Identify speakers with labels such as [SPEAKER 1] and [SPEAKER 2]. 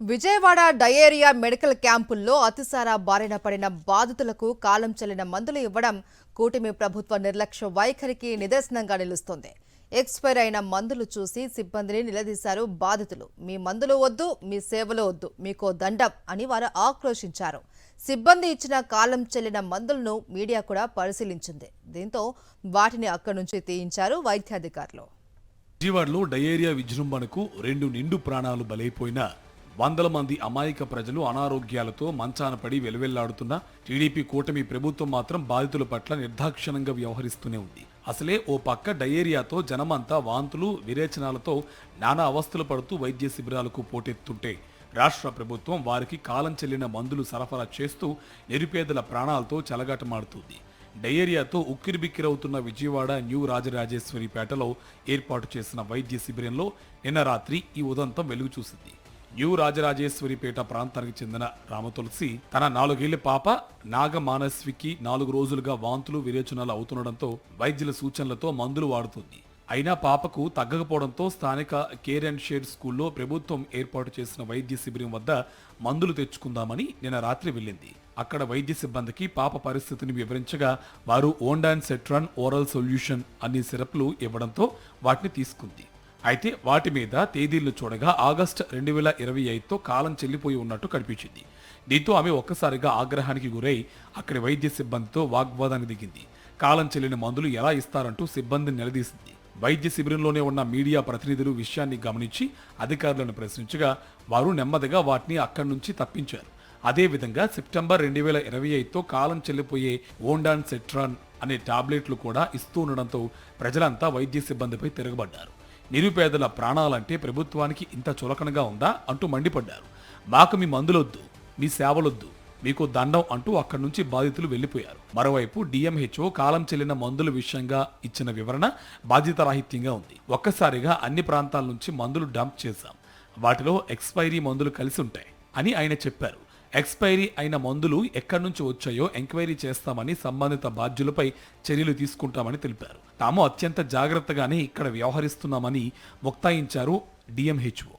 [SPEAKER 1] Vijayawada diarrhoea medical క్యాంపుల్లో అతిసార బారిన పడిన బాధితులకు కాలం చెల్లిన మందులు ఇవ్వడం కూటమి ప్రభుత్వ నిర్లక్ష్య వైఖరికి నిదర్శనంగా నిలుస్తోంది. ఎక్స్పైర్ అయిన మందులు చూసి సిబ్బందిని నిలదీశారు బాధితులు. మీ మందులు వద్దు, మీ సేవలు వద్దు, మీకో దండం అని వారు ఆక్రోశించారు. సిబ్బంది ఇచ్చిన కాలం చెల్లిన మందులను మీడియా కూడా పరిశీలించింది. దీంతో వాటిని అక్కడి నుంచి తీయించారు వైద్యాధికారులు.
[SPEAKER 2] విజయవాడలో డయేరియా విజృంభణకు 2 నిండు ప్రాణాలు బలైపోయినా వందల మంది అమాయక ప్రజలు అనారోగ్యాలతో మంచాన పడి వెలువెల్లాడుతున్న టీడీపీ కూటమి ప్రభుత్వం మాత్రం బాధితుల పట్ల నిర్దాక్షిణ్యంగా వ్యవహరిస్తూనే ఉంది. అసలే ఓ పక్క డయేరియాతో జనమంతా వాంతులు విరేచనాలతో నానా అవస్థలు పడుతూ వైద్య శిబిరాలకు పోటెత్తుంటే రాష్ట్ర ప్రభుత్వం వారికి కాలం చెల్లిన మందులు సరఫరా చేస్తూ నిరుపేదల ప్రాణాలతో చెలగాటమాడుతుంది. డయేరియాతో ఉక్కిరిబిక్కిరవుతున్న విజయవాడ న్యూ రాజరాజేశ్వరిపేటలో ఏర్పాటు చేసిన వైద్య శిబిరంలో నిన్న రాత్రి ఈ ఉదంతం వెలుగు చూసింది. న్యూ రాజరాజేశ్వరిపేట ప్రాంతానికి చెందిన రామతులసి తన 4 ఏళ్ల పాప నాగమానస్వికి 4 రోజులుగా వాంతులు విరేచనాలు అవుతుండటంతో వైద్యుల సూచనలతో మందులు వాడుతుంది. అయినా పాపకు తగ్గకపోవడంతో స్థానిక కేర్ అండ్ షేర్ స్కూల్లో ప్రభుత్వం ఏర్పాటు చేసిన వైద్య శిబిరం వద్ద మందులు తెచ్చుకుందామని నిన్న రాత్రి వెళ్ళింది. అక్కడ వైద్య సిబ్బందికి పాప పరిస్థితిని వివరించగా వారు ఓండాన్ సెట్రాన్ ఓరల్ సొల్యూషన్ అన్ని సిరప్లు ఇవ్వడంతో వాటిని తీసుకుంది. అయితే వాటి మీద తేదీలను చూడగా ఆగస్టు 2025తో కాలం చెల్లిపోయి ఉన్నట్టు కనిపించింది. దీంతో ఆమె ఒక్కసారిగా ఆగ్రహానికి గురై అక్కడి వైద్య సిబ్బందితో వాగ్వాదానికి దిగింది. కాలం చెల్లిన మందులు ఎలా ఇస్తారంటూ సిబ్బందిని నిలదీసింది. వైద్య శిబిరంలోనే ఉన్న మీడియా ప్రతినిధులు విషయాన్ని గమనించి అధికారులను ప్రశ్నించగా వారు నెమ్మదిగా వాటిని అక్కడి నుంచి తప్పించారు. అదేవిధంగా సెప్టెంబర్ 2025తో కాలం చెల్లిపోయే ఓండాన్ సెట్రాన్ అనే టాబ్లెట్లు కూడా ఇస్తూ ఉండడంతో ప్రజలంతా వైద్య సిబ్బందిపై తిరగబడ్డారు. నిరుపేదల ప్రాణాలంటే ప్రభుత్వానికి ఇంత చులకనగా ఉందా అంటూ మండిపడ్డారు. మాకు మీ మందులొద్దు, మీ సేవలొద్దు, మీకు దండం అంటూ అక్కడి నుంచి బాధితులు వెళ్లిపోయారు. మరోవైపు డిఎంహెచ్ఓ కాలం చెల్లిన మందుల విషయంగా ఇచ్చిన వివరణ బాధ్యతారాహిత్యంగా ఉంది. ఒక్కసారిగా అన్ని ప్రాంతాల నుంచి మందులు డంప్ చేశాం, వాటిలో ఎక్స్పైరీ మందులు కలిసి ఉంటాయి అని ఆయన చెప్పారు. ఎక్స్పైరీ అయిన మందులు ఎక్కడి నుంచి వచ్చాయో ఎంక్వైరీ చేస్తామని, సంబంధిత బాధ్యులపై చర్యలు తీసుకుంటామని తెలిపారు. తాము అత్యంత జాగ్రత్తగానే ఇక్కడ వ్యవహరిస్తున్నామని ముక్తాయించారు డిఎంహెచ్ఓ.